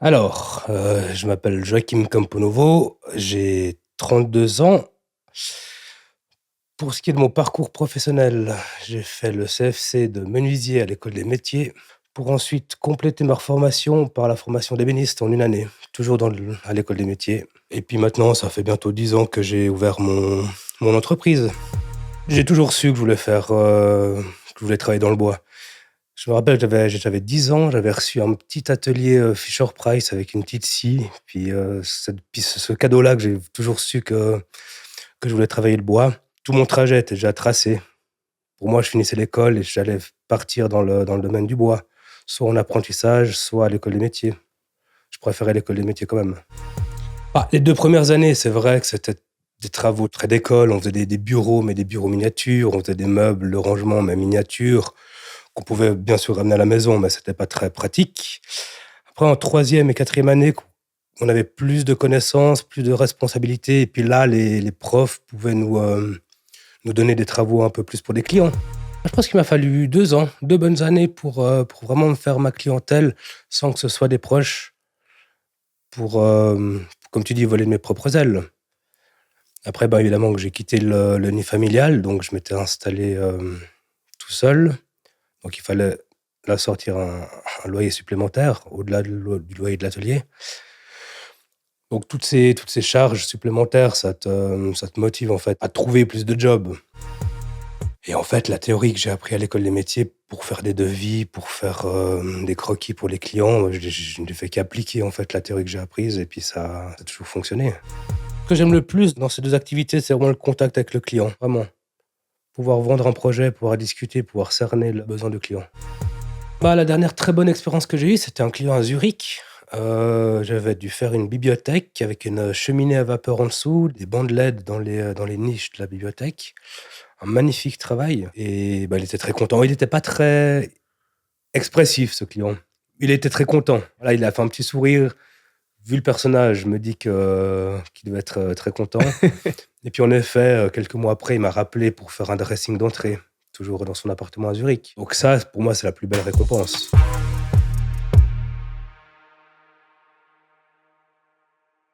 Je m'appelle Joachim Camponovo, j'ai 32 ans. Pour ce qui est de mon parcours professionnel, j'ai fait le CFC de menuisier à l'école des métiers pour ensuite compléter ma formation par la formation d'ébéniste en une année, toujours à l'école des métiers. Et puis maintenant, ça fait bientôt 10 ans que j'ai ouvert mon entreprise. J'ai toujours su que je voulais travailler dans le bois. Je me rappelle, j'avais 10 ans, j'avais reçu un petit atelier, Fisher-Price avec une petite scie. Puis ce cadeau-là que j'ai toujours su que je voulais travailler le bois. Tout mon trajet était déjà tracé. Pour moi, je finissais l'école et j'allais partir dans le domaine du bois, soit en apprentissage, soit à l'école des métiers. Je préférais l'école des métiers quand même. Les 2 premières années, c'est vrai que c'était des travaux très d'école. On faisait des bureaux, mais des bureaux miniatures. On faisait des meubles de rangement, mais miniatures, qu'on pouvait bien sûr ramener à la maison, mais c'était pas très pratique. Après, en troisième et quatrième année, on avait plus de connaissances, plus de responsabilités. Et puis là, les profs pouvaient nous donner des travaux un peu plus pour des clients. Je pense qu'il m'a fallu 2 ans, 2 bonnes années pour vraiment me faire ma clientèle sans que ce soit des proches, pour, comme tu dis, voler de mes propres ailes. Après, évidemment que j'ai quitté le nid familial, donc je m'étais installé tout seul. Donc il fallait là sortir un loyer supplémentaire au-delà du loyer de l'atelier. Donc toutes ces charges supplémentaires, ça te motive en fait à trouver plus de jobs. Et en fait, la théorie que j'ai appris à l'école des métiers pour faire des devis, pour faire des croquis pour les clients, je n'ai fait qu'appliquer en fait la théorie que j'ai apprise et puis ça a toujours fonctionné. Ce que j'aime le plus dans ces 2 activités, c'est vraiment le contact avec le client, vraiment. Pouvoir vendre un projet, pouvoir discuter, pouvoir cerner le besoin du client. La dernière très bonne expérience que j'ai eue, c'était un client à Zurich. J'avais dû faire une bibliothèque avec une cheminée à vapeur en dessous, des bandes LED dans les niches de la bibliothèque. Un magnifique travail et il était très content. Il était pas très expressif, ce client. Il était très content. Voilà, il a fait un petit sourire. Vu le personnage, je me dis qu'il devait être, très content. Et puis en effet, quelques mois après, il m'a rappelé pour faire un dressing d'entrée, toujours dans son appartement à Zurich. Donc ça, pour moi, c'est la plus belle récompense.